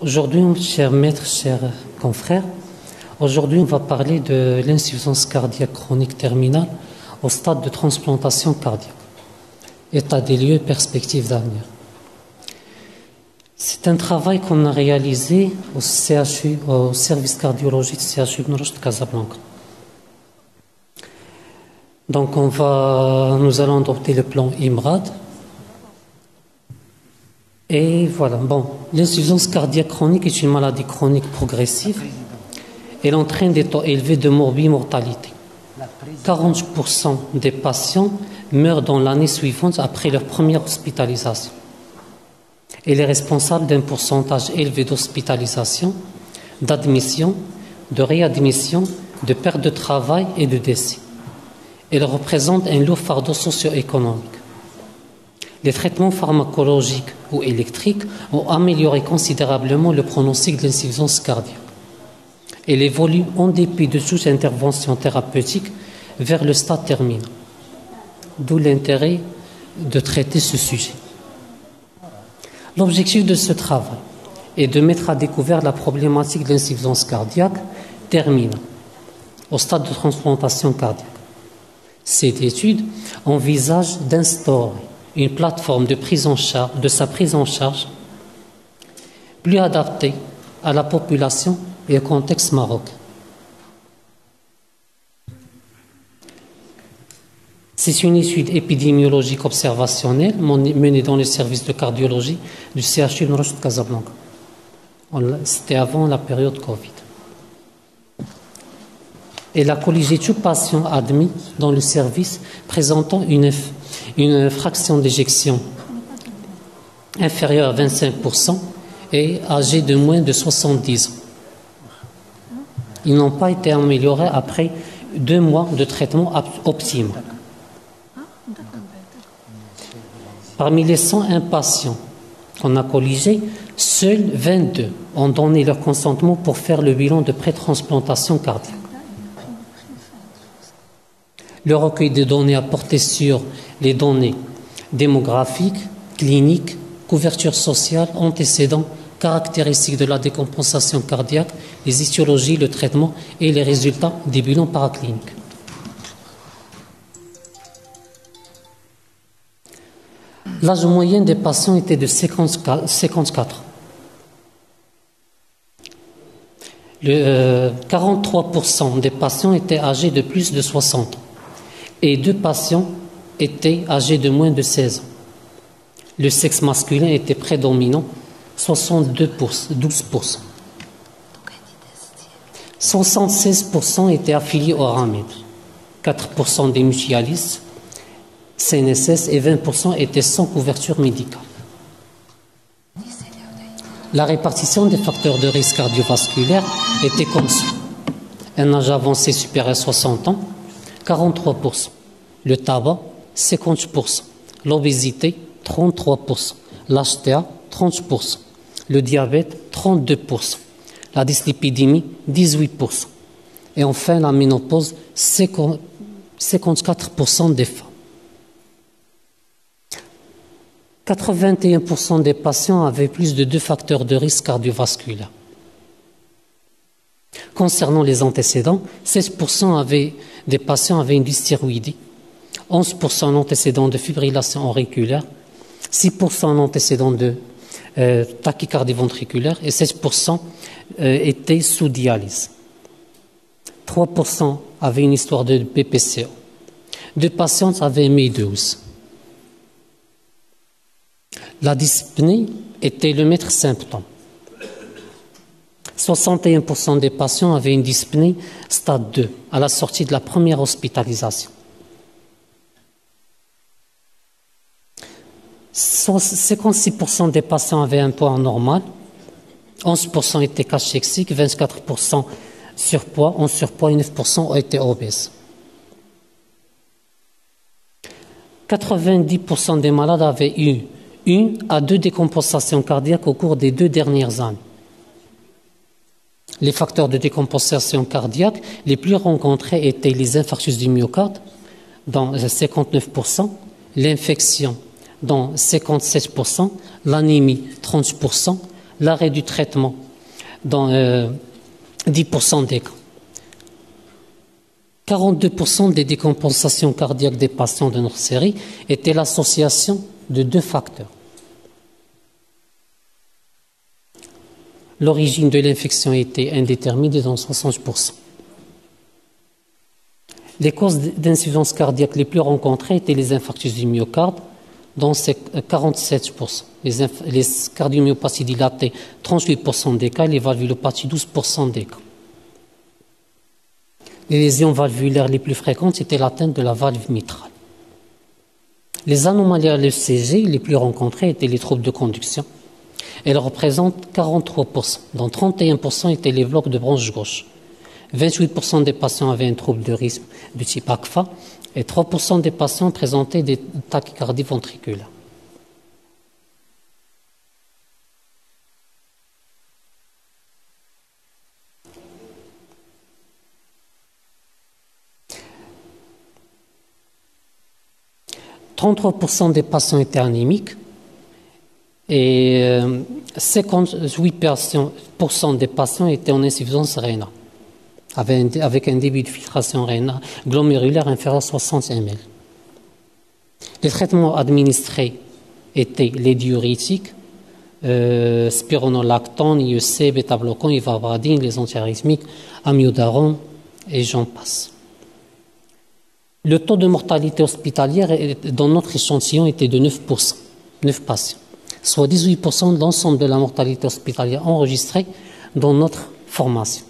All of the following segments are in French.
Aujourd'hui, chers maîtres, chers confrères, aujourd'hui on va parler de l'insuffisance cardiaque chronique terminale au stade de transplantation cardiaque. État des lieux, perspectives d'avenir. C'est un travail qu'on a réalisé au CHU, au service cardiologie du CHU Ibn Rushd de Casablanca. Donc nous allons adopter le plan IMRAD. Et voilà, l'insuffisance cardiaque chronique est une maladie chronique progressive. Elle entraîne des taux élevés de morbimortalité. 40% des patients meurent dans l'année suivante après leur première hospitalisation. Elle est responsable d'un pourcentage élevé d'hospitalisation, d'admission, de réadmission, de perte de travail et de décès. Elle représente un lourd fardeau socio-économique. Les traitements pharmacologiques ou électriques ont amélioré considérablement le pronostic de l'insuffisance cardiaque. Elle évolue en dépit de toute intervention thérapeutique vers le stade terminal. D'où l'intérêt de traiter ce sujet. L'objectif de ce travail est de mettre à découvert la problématique de l'insuffisance cardiaque terminale au stade de transplantation cardiaque. Cette étude envisage d'instaurer une plateforme de sa prise en charge plus adaptée à la population et au contexte marocain. C'est une étude épidémiologique observationnelle menée dans le service de cardiologie du CHU Ibn Rushd de Casablanca. C'était avant la période Covid. Elle a colligé tous patients admis dans le service présentant une fraction d'éjection inférieure à 25% et âgés de moins de 70 ans. Ils n'ont pas été améliorés après 2 mois de traitement optimal. Parmi les 101 patients qu'on a colligés, seuls 22 ont donné leur consentement pour faire le bilan de pré-transplantation cardiaque. Le recueil de données a porté sur les données démographiques, cliniques, couverture sociale, antécédents, caractéristiques de la décompensation cardiaque, les histologies, le traitement et les résultats des bilans paracliniques. L'âge moyen des patients était de 54 ans. 43% des patients étaient âgés de plus de 60 ans et 2 patients étaient âgés de moins de 16 ans. Le sexe masculin était prédominant, 12%. 76% étaient affiliés au RAMED, 4% des mutualistes, CNSS et 20% étaient sans couverture médicale. La répartition des facteurs de risque cardiovasculaire était comme suit. Un âge avancé supérieur à 60 ans, 43%. Le tabac, 50%. L'obésité, 33%. L'HTA, 30%. Le diabète, 32%. La dyslipidémie, 18%. Et enfin, la ménopause, 54% des femmes. 81% des patients avaient plus de 2 facteurs de risque cardiovasculaire. Concernant les antécédents, 16% des patients avaient une dysthyroïdie, 11% d'antécédents de fibrillation auriculaire, 6% d'antécédents de tachycardie ventriculaire et 16% étaient sous dialyse. 3% avaient une histoire de BPCO. 2 patientes avaient MI12. La dyspnée était le maître symptôme. 61% des patients avaient une dyspnée stade 2 à la sortie de la première hospitalisation. 56% des patients avaient un poids anormal, 11% étaient cachéxiques, 24% surpoids, en surpoids et 9% étaient obèses. 90% des malades avaient eu 1 à 2 décompensations cardiaques au cours des 2 dernières années. Les facteurs de décompensation cardiaque les plus rencontrés étaient les infarctus du myocarde, dans 59%, l'infection, dans 57%, l'anémie, 30%, l'arrêt du traitement dans 10% des cas. 42% des décompensations cardiaques des patients de notre série étaient l'association de deux facteurs. L'origine de l'infection était indéterminée dans 60%. Les causes d'insuffisance cardiaque les plus rencontrées étaient les infarctus du myocarde, dont c'est 47%. Les cardiomyopathies dilatées, 38% des cas, les valvulopathies, 12% des cas. Les lésions valvulaires les plus fréquentes, c'était l'atteinte de la valve mitrale. Les anomalies à l'ECG les plus rencontrées étaient les troubles de conduction. Elles représentent 43%, dont 31% étaient les blocs de branche gauche. 28% des patients avaient un trouble de rythme de type ACFA et 3% des patients présentaient des tachycardies ventriculaires. « 33% des patients étaient anémiques et 58% des patients étaient en insuffisance rénale, avec un débit de filtration rénale glomérulaire inférieur à 60 ml. Les traitements administrés étaient les diurétiques, spironolactone, IEC, bêta-bloquant, ivabradine, les antiarythmiques, amiodarone et j'en passe. Le taux de mortalité hospitalière dans notre échantillon était de 9%, 9 patients, soit 18% de l'ensemble de la mortalité hospitalière enregistrée dans notre formation.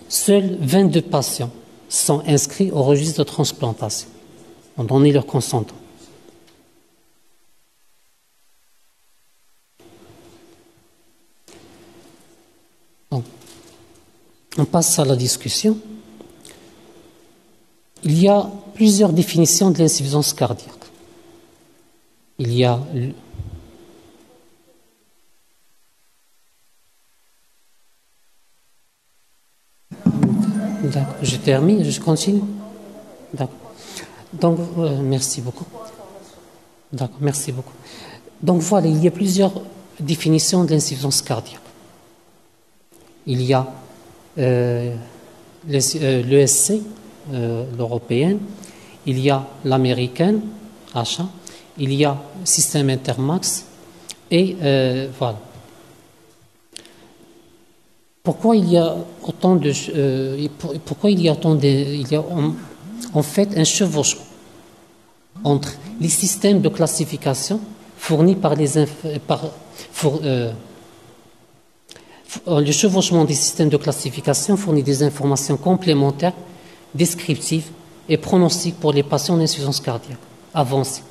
Seuls 22 patients sont inscrits au registre de transplantation, ont donné leur consentement. Bon. On passe à la discussion. Il y a plusieurs définitions de l'insuffisance cardiaque. Il y a D'accord, je termine, je continue. D'accord. Donc, merci beaucoup. D'accord, merci beaucoup. Donc voilà, il y a plusieurs définitions de l'insuffisance cardiaque. Il y a l'ESC, l'européenne, il y a l'américaine, HA, il y a système Intermax, et voilà. Pourquoi il y a autant de en fait un chevauchement entre les systèmes de classification fournis par le chevauchement des systèmes de classification fournit des informations complémentaires, descriptives et pronostiques pour les patients d'insuffisance cardiaque avancée.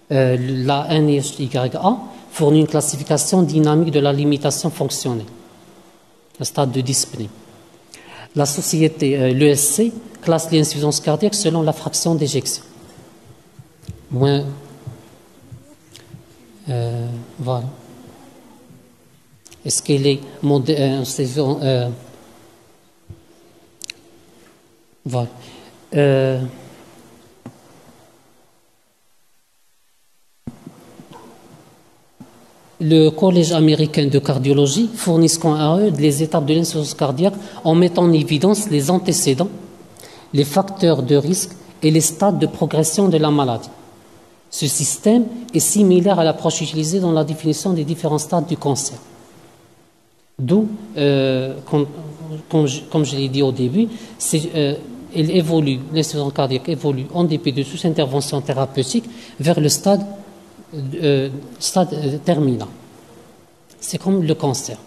La NIHYA fournit une classification dynamique de la limitation fonctionnelle, le stade de dyspnée. La société, l'ESC, classe l'insuffisance cardiaque selon la fraction d'éjection. Voilà. Est-ce qu'elle est voilà. Le Collège américain de cardiologie fournit à eux les étapes de l'insuffisance cardiaque en mettant en évidence les antécédents, les facteurs de risque et les stades de progression de la maladie. Ce système est similaire à l'approche utilisée dans la définition des différents stades du cancer. D'où, comme je l'ai dit au début, l'insuffisance cardiaque évolue en dépit de toute intervention thérapeutique vers le stade terminal. C'est comme le cancer.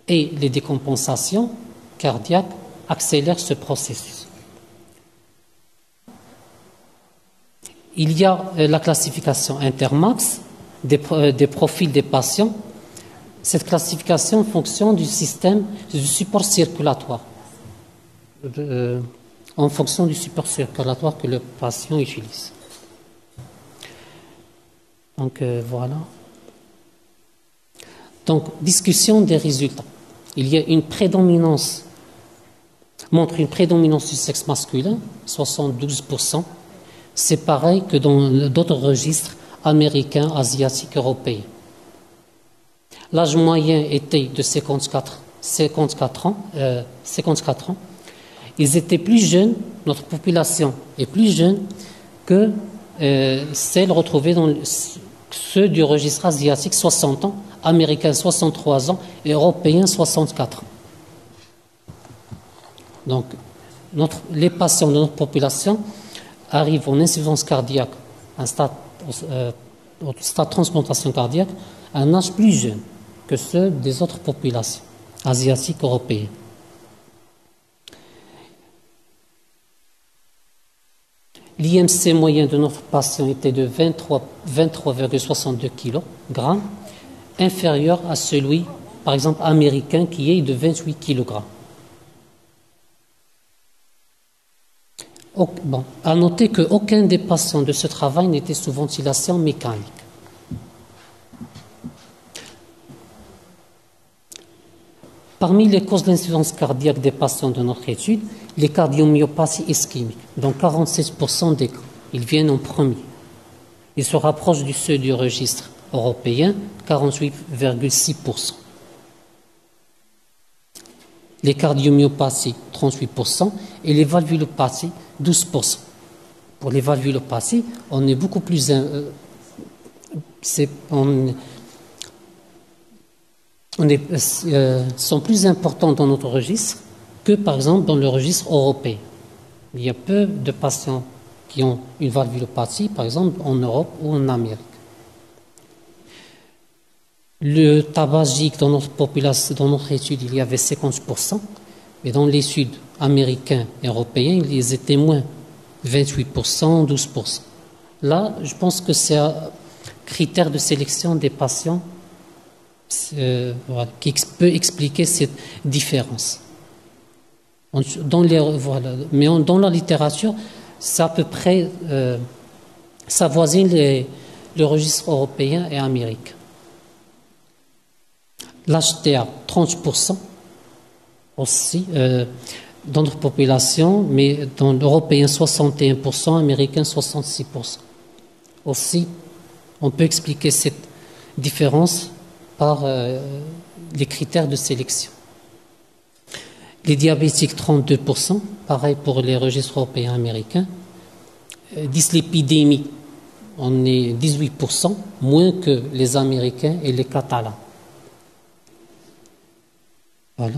Et les décompensations cardiaques accélèrent ce processus. Il y a la classification Intermax des profils des patients. Cette classification fonctionne du système du support circulatoire, en fonction du support circulatoire que le patient utilise. Donc voilà. Donc discussion des résultats. Il y a une prédominance, montre une prédominance du sexe masculin, 72%, C'est pareil que dans d'autres registres américains, asiatiques, européens. L'âge moyen était de 54 ans. Ils étaient plus jeunes, notre population est plus jeune que celle retrouvée dans ceux du registre asiatique, 60 ans, américain 63 ans et européen 64 ans. Donc, les patients de notre population arrivent en insuffisance cardiaque, au stade transplantation cardiaque, à un âge plus jeune que ceux des autres populations asiatiques, européennes. L'IMC moyen de notre patient était de 23,62 kg, inférieur à celui, par exemple, américain, qui est de 28 kg. Bon, à noter qu'aucun des patients de ce travail n'était sous ventilation mécanique. Parmi les causes d'insuffisance cardiaque des patients de notre étude, les cardiomyopathies ischémiques, dont 47% des cas, ils viennent en premier. Ils se rapprochent du seuil du registre européen, 48,6%. Les cardiomyopathies, 38%, et les valvulopathies, 12%. Pour les valvulopathies, on est beaucoup plus... sont plus importants dans notre registre que, par exemple, dans le registre européen. Il y a peu de patients qui ont une valvulopathie, par exemple, en Europe ou en Amérique. Le tabagique dans notre population, dans notre étude, il y avait 50%, mais dans les sud américains et européens, ils étaient moins, 28%, 12%. Là, je pense que c'est un critère de sélection des patients qui peut expliquer cette différence. Dans la littérature, c'est à peu près, ça voisine le registre européen et américain. L'HTA, 30% aussi dans notre population, mais dans l'européen, 61%, américain, 66%. Aussi, on peut expliquer cette différence par les critères de sélection. Les diabétiques, 32%, pareil pour les registres européens et américains. Dyslipidémie, on est 18%, moins que les Américains et les Catalans. Voilà.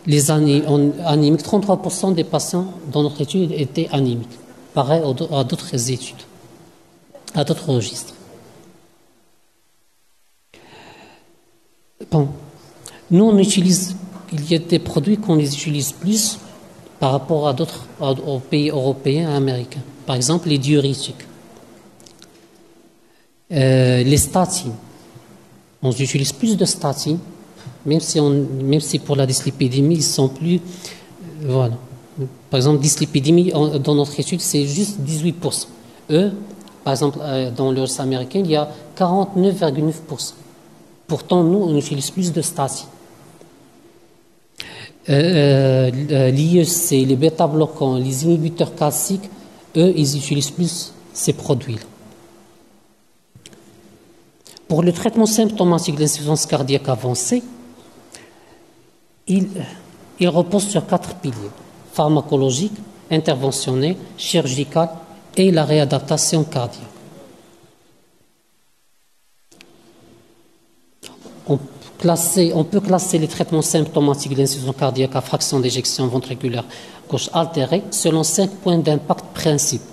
Les anémiques, 33% des patients dans notre étude étaient anémiques. Pareil à d'autres études, à d'autres registres. Bon. Nous, il y a des produits qu'on les utilise plus par rapport à d'autres, aux pays européens et américains. Par exemple, les diurétiques. Les statines. On utilise plus de statines, même si pour la dyslipidémie, ils sont plus... voilà. Par exemple, dyslipidémie, dans notre étude, c'est juste 18%. Eux, par exemple, dans le registre américain, il y a 49,9%. Pourtant, nous, on utilise plus de statines. L'IEC, les bêta-bloquants, les inhibiteurs calciques, eux, ils utilisent plus ces produits-là. Pour le traitement symptomatique de l'insuffisance cardiaque avancée, il repose sur 4 piliers: pharmacologique, interventionnel, chirurgical et la réadaptation cardiaque. On peut classer les traitements symptomatiques de l'insuffisance cardiaque à fraction d'éjection ventriculaire gauche altérée selon 5 points d'impact principaux.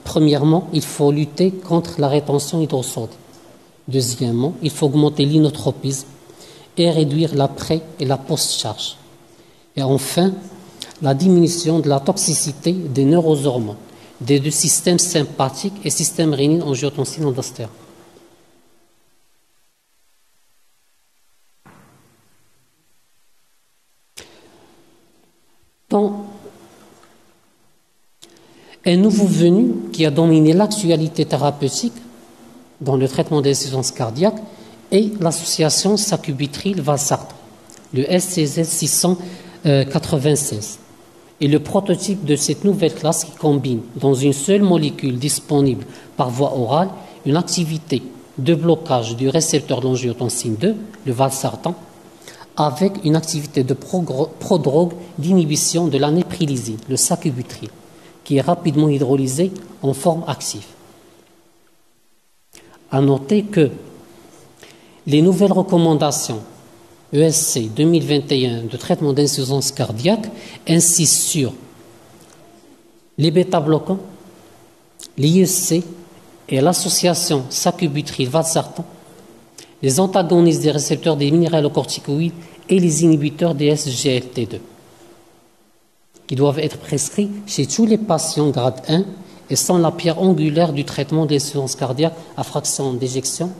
Premièrement, il faut lutter contre la rétention hydrosodique. Deuxièmement, il faut augmenter l'inotropisme et réduire l'après et la post-charge. Et enfin, la diminution de la toxicité des neurohormones, des deux systèmes sympathiques et système rénine-angiotensine-aldostérone. Un nouveau venu qui a dominé l'actualité thérapeutique dans le traitement de l'insuffisance cardiaque est l'association sacubitril/valsartan, le SCZ 696. est le prototype de cette nouvelle classe qui combine dans une seule molécule disponible par voie orale une activité de blocage du récepteur de l'angiotensine 2, le valsartan, avec une activité de prodrogue d'inhibition de la néprilysine, le sacubitril, qui est rapidement hydrolysé en forme active. À noter que les nouvelles recommandations ESC 2021 de traitement d'insuffisance cardiaque insistent sur les bêta-bloquants, l'IEC et l'association sacubitril-valsartan, les antagonistes des récepteurs des minéralocorticoïdes et les inhibiteurs des SGLT2, qui doivent être prescrits chez tous les patients grade 1 et sont la pierre angulaire du traitement de l'insuffisance cardiaque à fraction d'éjection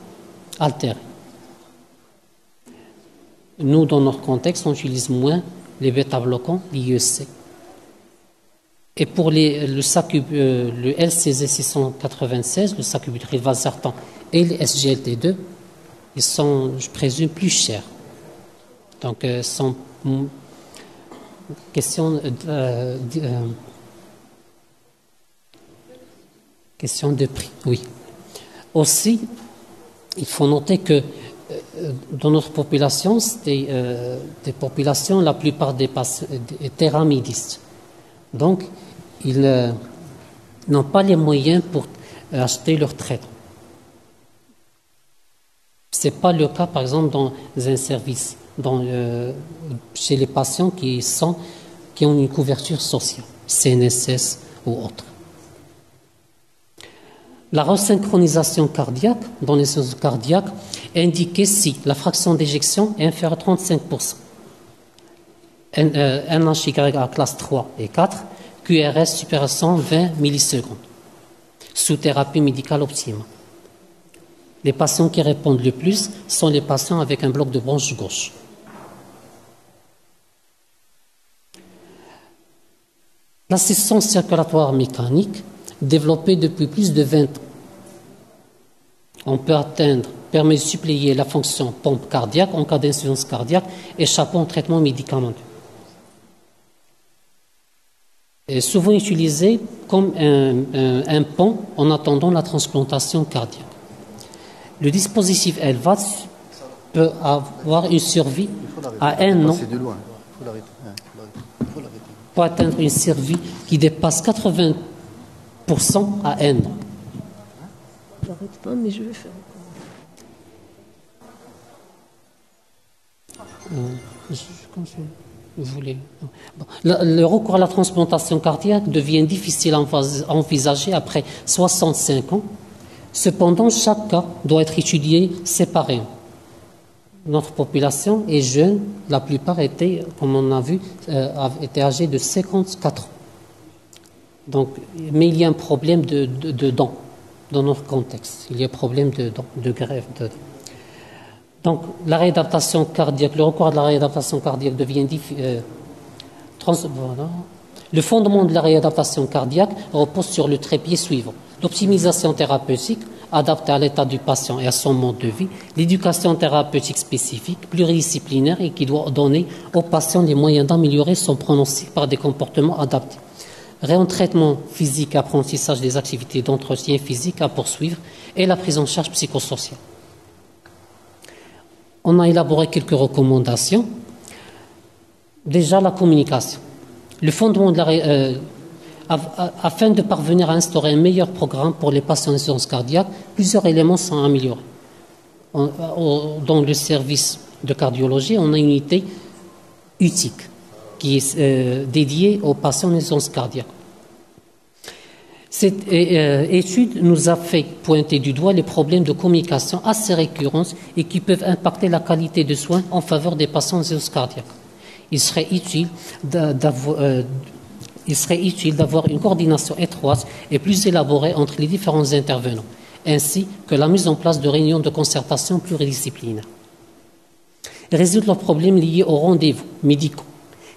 altérée. Nous, dans notre contexte, on utilise moins les bêta-bloquants, l'IEC. Et pour le LCZ 696, le sacubitril-valsartan et les SGLT2, ils sont, je présume, plus chers. Donc, sont question de prix, oui. Aussi, il faut noter que dans notre population, c'est des populations, la plupart des patients étaient ramidistes. Donc, ils n'ont pas les moyens pour acheter leur traitement. Ce n'est pas le cas, par exemple, dans un service, chez les patients qui ont une couverture sociale, CNSS ou autre. La resynchronisation cardiaque, dans les séances cardiaques, indiquait si la fraction d'éjection est inférieure à 35%. NHY à classe 3 et 4, QRS supérieur à 120 millisecondes, sous thérapie médicale optimale. Les patients qui répondent le plus sont les patients avec un bloc de branche gauche. L'assistance circulatoire mécanique, développée depuis plus de 20 ans, permet de suppléer la fonction pompe cardiaque en cas d'insuffisance cardiaque, échappant au traitement médicamenteux. Est souvent utilisé comme un pont en attendant la transplantation cardiaque. Le dispositif LVADS peut avoir une survie à 1 an. Peut atteindre une survie qui dépasse 80% à 1 an. Je n'arrête pas, mais je vais faire. Le recours à la transplantation cardiaque devient difficile à envisager après 65 ans. Cependant, chaque cas doit être étudié séparément. Notre population est jeune, la plupart étaient, comme on a vu, étaient âgés de 54 ans. Donc, mais il y a un problème de dents dans notre contexte. Il y a un problème de dents, de grève de dents. Donc, la réadaptation cardiaque, le recours à la réadaptation cardiaque devient difficile. Voilà. Le fondement de la réadaptation cardiaque repose sur le trépied suivant. L'optimisation thérapeutique adaptée à l'état du patient et à son mode de vie, l'éducation thérapeutique spécifique, pluridisciplinaire et qui doit donner au patient les moyens d'améliorer son pronostic par des comportements adaptés. Réentraînement physique, apprentissage des activités d'entretien physique à poursuivre et la prise en charge psychosociale. On a élaboré quelques recommandations. Déjà, la communication. Le fondement de afin de parvenir à instaurer un meilleur programme pour les patients d'insuffisance cardiaque, plusieurs éléments sont améliorés. Dans le service de cardiologie, on a une unité UTIC qui est dédiée aux patients d'insuffisance cardiaque. Cette étude nous a fait pointer du doigt les problèmes de communication assez récurrents et qui peuvent impacter la qualité de soins en faveur des patients d'insuffisance cardiaque. Il serait utile d'avoir une coordination étroite et plus élaborée entre les différents intervenants, ainsi que la mise en place de réunions de concertation pluridisciplinaires. Résoudre leurs problèmes liés aux rendez-vous médicaux,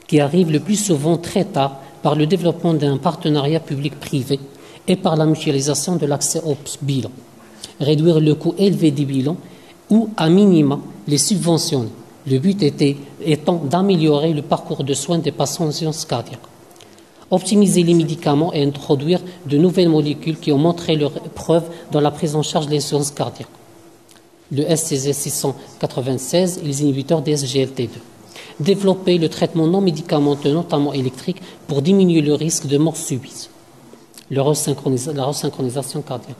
qui arrivent le plus souvent très tard par le développement d'un partenariat public-privé et par la mutualisation de l'accès au bilan. Réduire le coût élevé des bilans ou, à minima, les subventionner. Le but étant d'améliorer le parcours de soins des patients d'insuffisance cardiaque. optimiser les médicaments et introduire de nouvelles molécules qui ont montré leur preuve dans la prise en charge de l'insuffisance cardiaque. Le SCZ 696 et les inhibiteurs des SGLT2. Développer le traitement non médicamenteux, notamment électrique, pour diminuer le risque de mort subite. La resynchronisation cardiaque.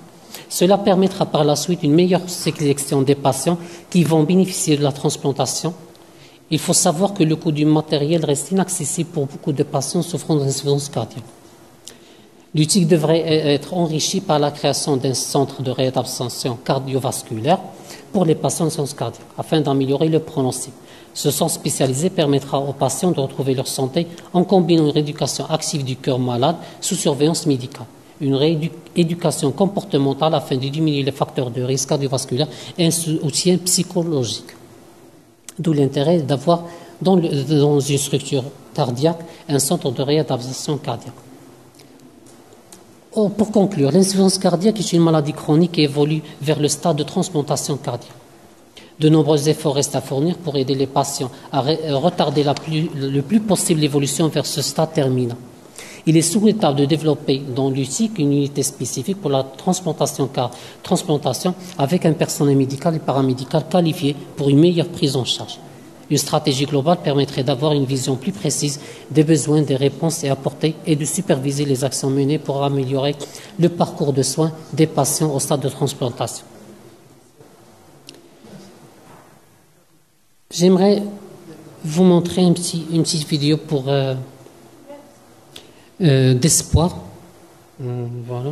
Cela permettra par la suite une meilleure sélection des patients qui vont bénéficier de la transplantation. Il faut savoir que le coût du matériel reste inaccessible pour beaucoup de patients souffrant d'insuffisance cardiaque. L'UTIC devrait être enrichi par la création d'un centre de réadaptation cardiovasculaire pour les patients d'insuffisance cardiaque, afin d'améliorer le pronostic. Ce centre spécialisé permettra aux patients de retrouver leur santé en combinant une rééducation active du cœur malade sous surveillance médicale, une rééducation comportementale afin de diminuer les facteurs de risque cardiovasculaire et un soutien psychologique. D'où l'intérêt d'avoir dans une structure cardiaque un centre de réadaptation cardiaque. Pour conclure, l'insuffisance cardiaque est une maladie chronique qui évolue vers le stade de transplantation cardiaque. De nombreux efforts restent à fournir pour aider les patients à retarder le plus possible l'évolution vers ce stade terminal. Il est souhaitable de développer dans l'UTIC une unité spécifique pour la transplantation avec un personnel médical et paramédical qualifié pour une meilleure prise en charge. Une stratégie globale permettrait d'avoir une vision plus précise des besoins, des réponses et apportées et de superviser les actions menées pour améliorer le parcours de soins des patients au stade de transplantation. J'aimerais vous montrer une petite vidéo pour d'espoir. Voilà.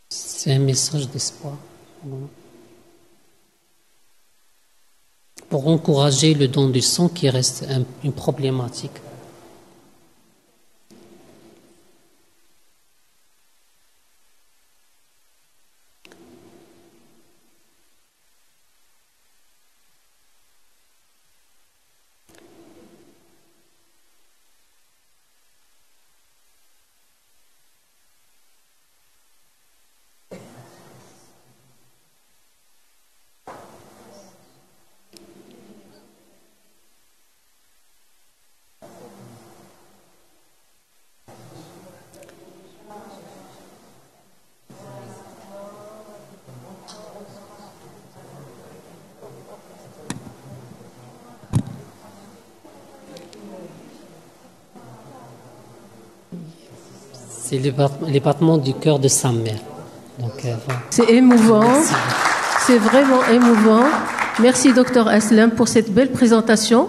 C'est un message d'espoir. Voilà. Pour encourager le don du sang qui reste une problématique. C'est les battements du cœur de sa mère. Voilà. C'est émouvant, c'est vraiment émouvant. Merci Dr Aslam pour cette belle présentation.